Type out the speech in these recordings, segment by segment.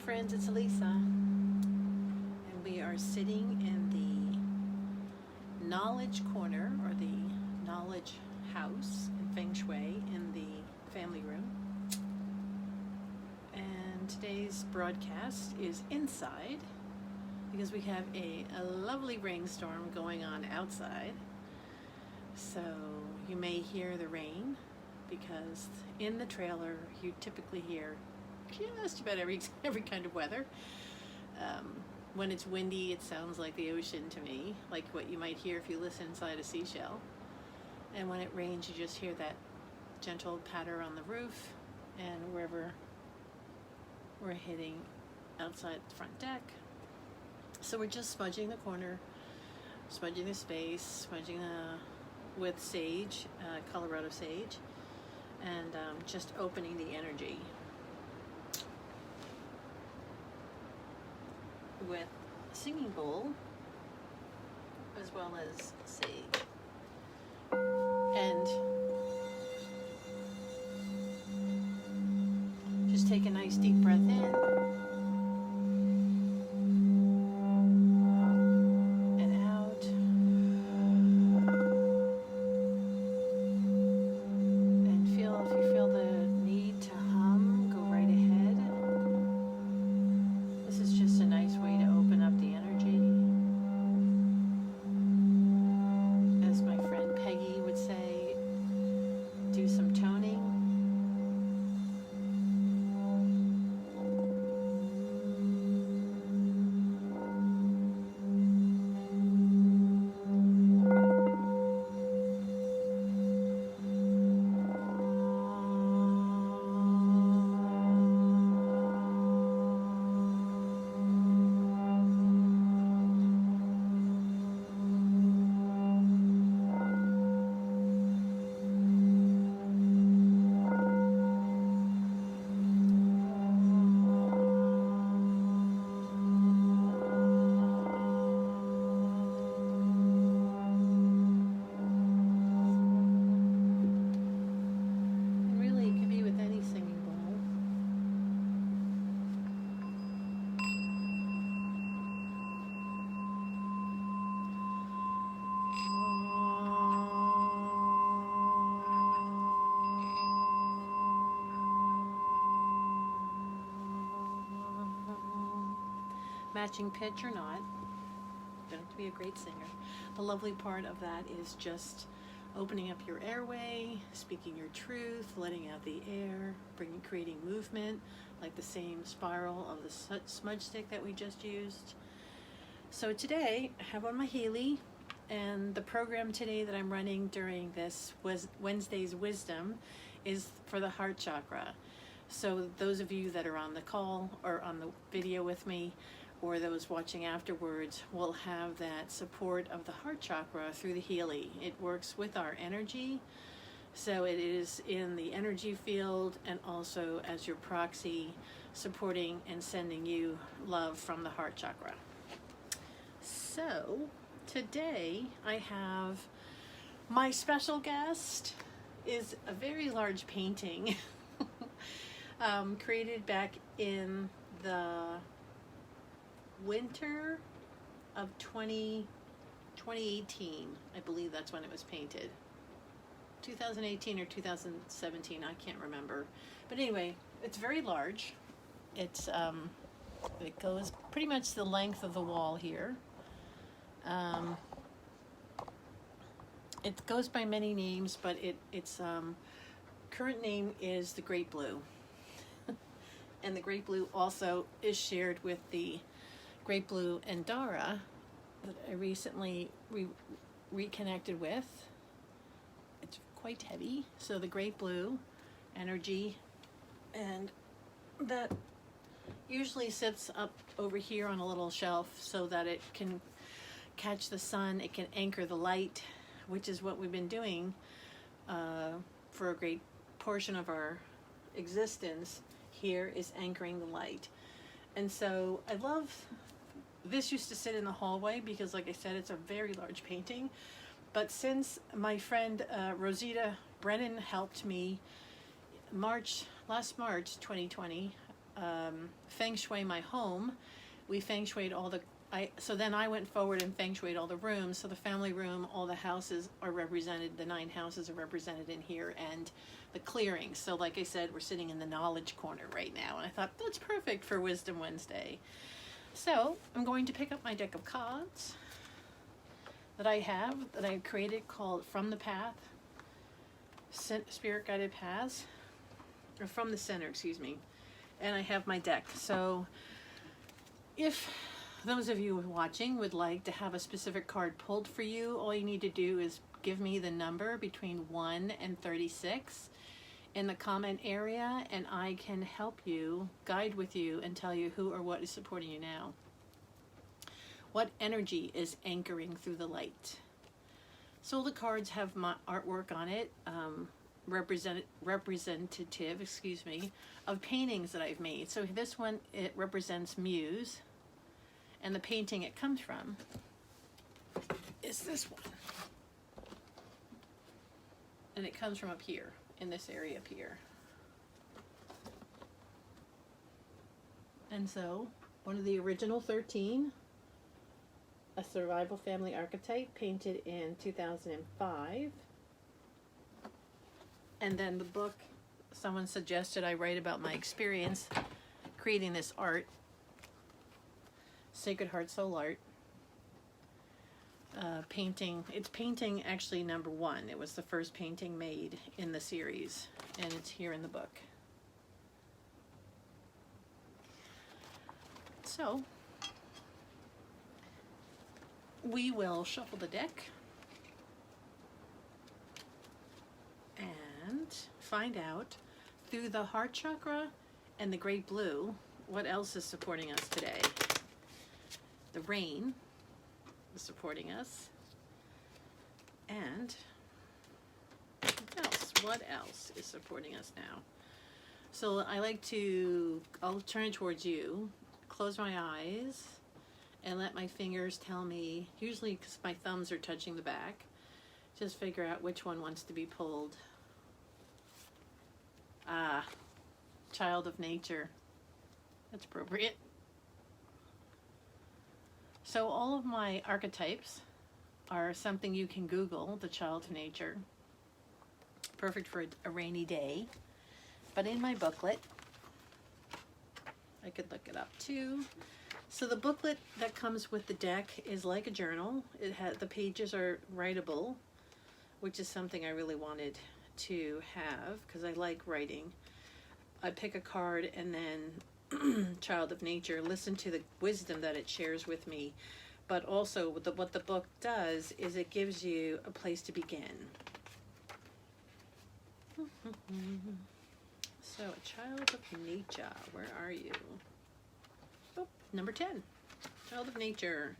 friends, it's Elisa, and we are sitting in the knowledge corner, or the knowledge house in Feng Shui, in the family room. And today's broadcast is inside because we have a lovely rainstorm going on outside. So you may hear the rain because in the trailer you typically hear just about every kind of weather. When it's windy, it sounds like the ocean to me, like what you might hear if you listen inside a seashell. And when it rains, you just hear that gentle patter on the roof and wherever we're hitting outside the front deck. So we're just smudging the corner, smudging the space, smudging with sage, Colorado sage, and just opening the energy with a singing bowl as well as sage. And just take a nice deep breath in and out. And if you feel the need to hum, go right ahead. This is just a nice way to open up the energy. As my friend Peggy would say, do some toning. Matching pitch or not, don't have to be a great singer. The lovely part of that is just opening up your airway, speaking your truth, letting out the air, creating movement, like the same spiral of the smudge stick that we just used. So today I have on my Healy, and the program today that I'm running during this Wednesday's Wisdom is for the heart chakra. So those of you that are on the call or on the video with me, or those watching afterwards, will have that support of the heart chakra through the Healy. It works with our energy, so it is in the energy field and also as your proxy, supporting and sending you love from the heart chakra. So today I have my special guest is a very large painting created back in the winter of 2018. I believe that's when it was painted. 2018 or 2017, I can't remember. But anyway, it's very large. It goes pretty much the length of the wall here. It goes by many names, but its current name is the Great Blue. And the Great Blue also is shared with the Great Blue Andara that I recently reconnected with. It's quite heavy. So the Great Blue energy, and that usually sits up over here on a little shelf so that it can catch the sun, it can anchor the light, which is what we've been doing for a great portion of our existence. Here is anchoring the light. And so I love, this used to sit in the hallway because, like I said, it's a very large painting. But since my friend Rosita Brennan helped me last March 2020, feng shui my home. We feng shuied all the, so then I went forward and feng shuied all the rooms. So the family room, all the houses are represented, the 9 houses are represented in here, and the clearings. So like I said, we're sitting in the knowledge corner right now, and I thought that's perfect for Wisdom Wednesday. So I'm going to pick up my deck of cards that I created, called From the Path, Spirit Guided Paths, or From the Center, excuse me. And I have my deck. So if those of you watching would like to have a specific card pulled for you, all you need to do is give me the number between 1 and 36 in the comment area, and I can help you, guide with you, and tell you who or what is supporting you now. What energy is anchoring through the light? So the cards have my artwork on it, representative, excuse me, of paintings that I've made. So this one, it represents Muse, and the painting it comes from is this one. And it comes from up here, in this area up here. And so, one of the original 13, a survival family archetype, painted in 2005. And then the book, someone suggested I write about my experience creating this art, Sacred Heart Soul Art. Painting, it's painting actually number 1. It was the first painting made in the series, and it's here in the book. So, we will shuffle the deck and find out through the heart chakra and the great blue what else is supporting us today. The rain is supporting us, and what else is supporting us now? So I like to, I'll turn it towards you, close my eyes, and let my fingers tell me, usually because my thumbs are touching the back, just figure out which one wants to be pulled. Ah, Child of Nature. That's appropriate. So all of my archetypes are something you can Google, the Child of Nature. Perfect for a rainy day. But in my booklet, I could look it up too. So the booklet that comes with the deck is like a journal. It has, the pages are writable, which is something I really wanted to have because I like writing. I pick a card and then Child of Nature, listen to the wisdom that it shares with me, but also what the book does is it gives you a place to begin. So, a Child of Nature, where are you? Oh, number 10, Child of Nature.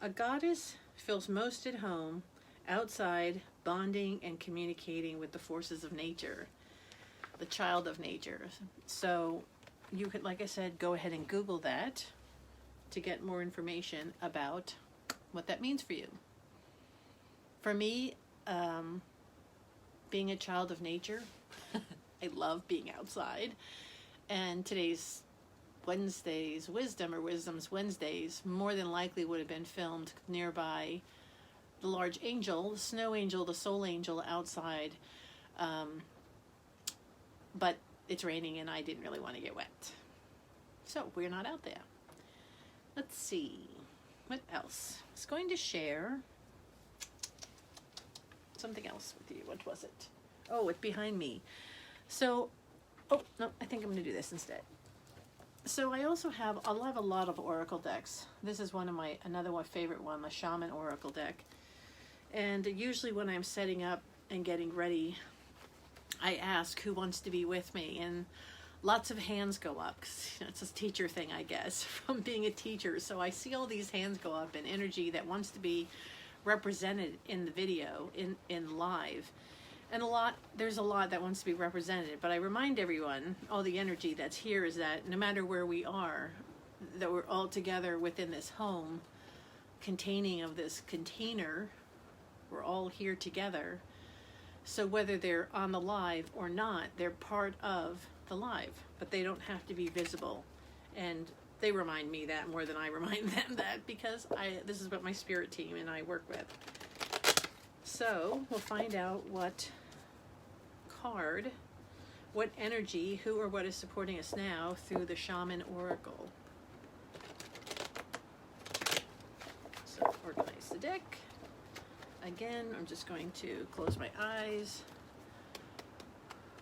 A goddess feels most at home outside, bonding and communicating with the forces of nature. The Child of Nature. So, you could, like I said, go ahead and Google that to get more information about what that means for you. For me, being a child of nature, I love being outside. And today's Wednesday's Wisdom, or Wisdom's Wednesdays, more than likely would have been filmed nearby the large angel, the snow angel, the soul angel outside. But it's raining and I didn't really want to get wet. So we're not out there. Let's see. What else? I was going to share something else with you. What was it? Oh, it's behind me. So, oh, no, I think I'm going to do this instead. So I also have, I'll have a lot of oracle decks. This is another favorite one, the Shaman Oracle deck. And usually when I'm setting up and getting ready, I ask who wants to be with me, and lots of hands go up, because it's a teacher thing, I guess, from being a teacher. So I see all these hands go up and energy that wants to be represented in the video, in live. And there's a lot that wants to be represented, but I remind everyone, all the energy that's here is that no matter where we are, that we're all together within this home, containing of this container, we're all here together. So whether they're on the live or not, they're part of the live, but they don't have to be visible. And they remind me that more than I remind them that, because this is what my spirit team and I work with. So we'll find out what card, what energy, who or what is supporting us now through the Shaman Oracle. So organize the deck. Again, I'm just going to close my eyes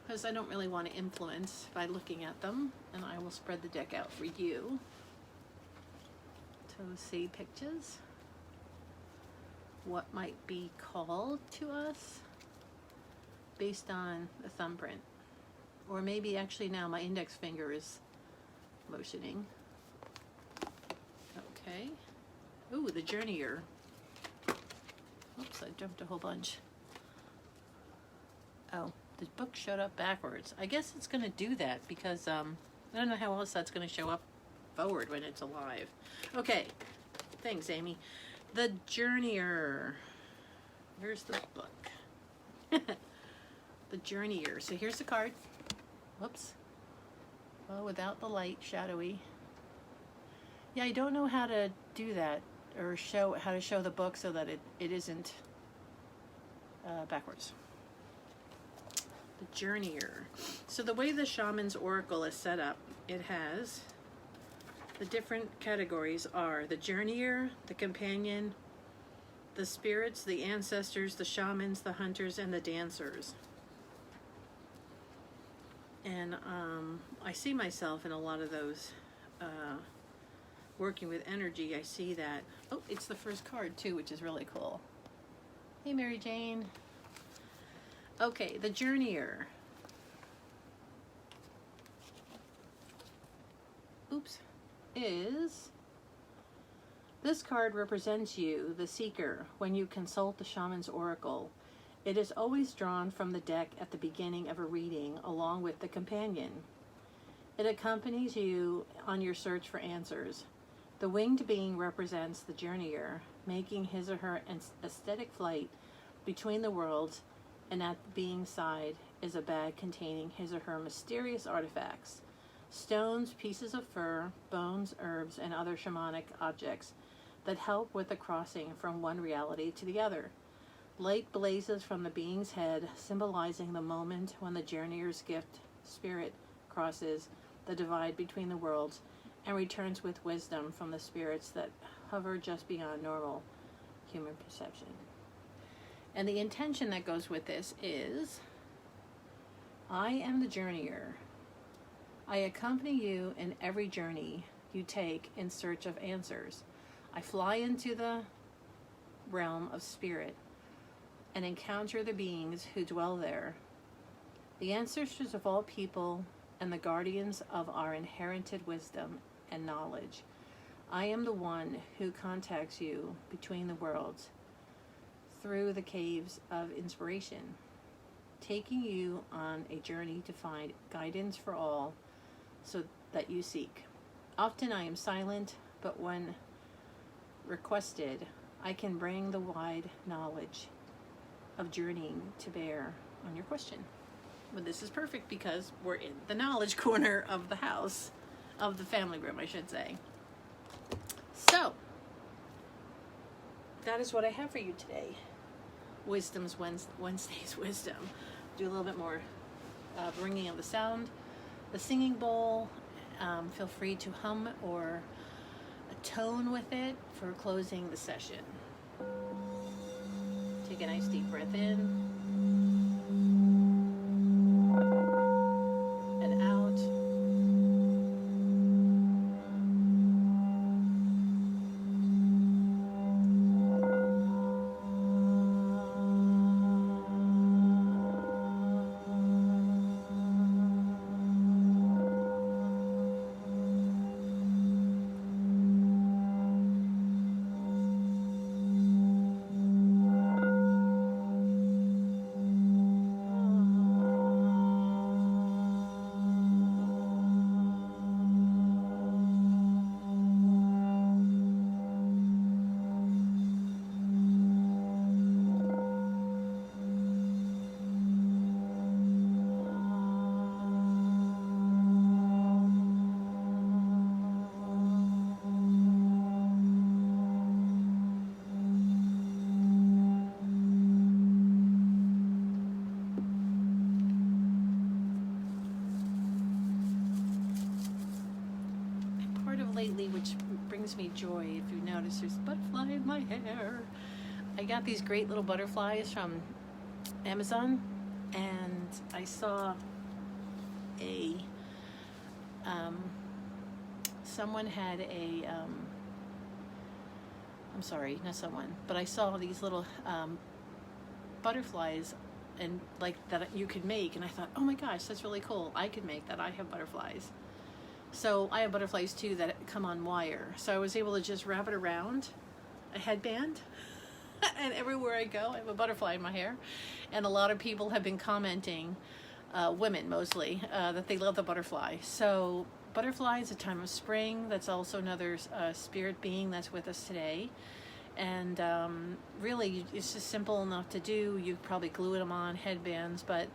because I don't really want to influence by looking at them, and I will spread the deck out for you to see pictures. What might be called to us based on the thumbprint. Or maybe actually now my index finger is motioning. Okay. Ooh, the Journeyer. Oops, I jumped a whole bunch. Oh, the book showed up backwards. I guess it's going to do that because I don't know how else that's going to show up forward when it's alive. Okay, thanks, Amy. The Journeyer. Where's the book? The Journeyer. So here's the card. Whoops. Well, without the light, shadowy. Yeah, I don't know how to do that, or how to show the book so that it isn't backwards. The Journeyer. So the way the Shaman's Oracle is set up, it has the different categories are the Journeyer, the Companion, the Spirits, the Ancestors, the Shamans, the Hunters, and the Dancers. And I see myself in a lot of those working with energy. I see that. Oh, it's the first card too, which is really cool. Hey, Mary Jane. Okay, the Journeyer. Oops. This card represents you, the seeker, when you consult the Shaman's Oracle. It is always drawn from the deck at the beginning of a reading, along with the Companion. It accompanies you on your search for answers. The winged being represents the Journeyer, making his or her aesthetic flight between the worlds, and at the being's side is a bag containing his or her mysterious artifacts. Stones, pieces of fur, bones, herbs, and other shamanic objects that help with the crossing from one reality to the other. Light blazes from the being's head, symbolizing the moment when the Journeyer's gift spirit crosses the divide between the worlds and returns with wisdom from the spirits that hover just beyond normal human perception. And the intention that goes with this is, I am the Journeyer. I accompany you in every journey you take in search of answers. I fly into the realm of spirit and encounter the beings who dwell there, the ancestors of all people and the guardians of our inherited wisdom and knowledge. I am the one who contacts you between the worlds through the caves of inspiration, taking you on a journey to find guidance for all so that you seek. Often I am silent, but when requested, I can bring the wide knowledge of journeying to bear on your question. But this is perfect because we're in the knowledge corner of the house, of the family room, I should say. So, that is what I have for you today. Wisdom's Wednesday's wisdom. Do a little bit more bringing of the sound. The singing bowl, feel free to hum or tone with it for closing the session. Take a nice deep breath in and out. lately, which brings me joy. If you notice, there's a butterfly in my hair. I got these great little butterflies from Amazon, and I saw a someone had a I'm sorry, not someone, but I saw these little butterflies and like that you could make, and I thought, oh my gosh, that's really cool. I could make that. I have butterflies. So I have butterflies too that come on wire. So I was able to just wrap it around a headband and everywhere I go, I have a butterfly in my hair. And a lot of people have been commenting, women mostly, that they love the butterfly. So butterfly is a time of spring. That's also another spirit being that's with us today. And really, it's just simple enough to do. You probably glue them on headbands, but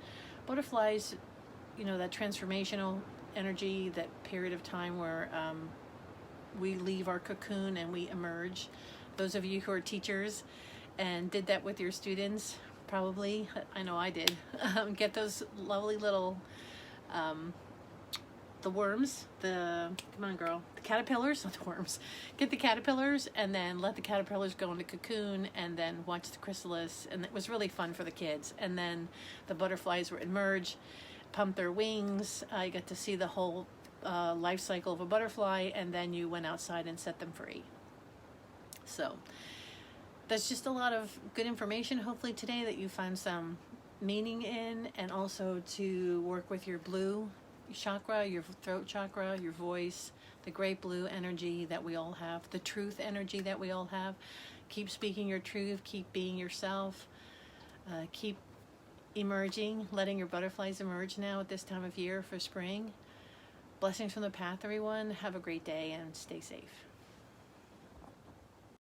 butterflies, you know, that transformational energy, that period of time where we leave our cocoon and we emerge. Those of you who are teachers and did that with your students, probably, I know I did, get those lovely little the worms, come on girl, the caterpillars, not the worms. Get the caterpillars and then let the caterpillars go into cocoon and then watch the chrysalis, and it was really fun for the kids. And then the butterflies would emerge, pump their wings. I got to see the whole life cycle of a butterfly, and then you went outside and set them free. So that's just a lot of good information, hopefully today, that you find some meaning in, and also to work with your blue chakra, your throat chakra, your voice, the great blue energy that we all have, the truth energy that we all have. Keep speaking your truth, keep being yourself, keep emerging, letting your butterflies emerge now at this time of year for spring. Blessings from the path, everyone. Have a great day and stay safe.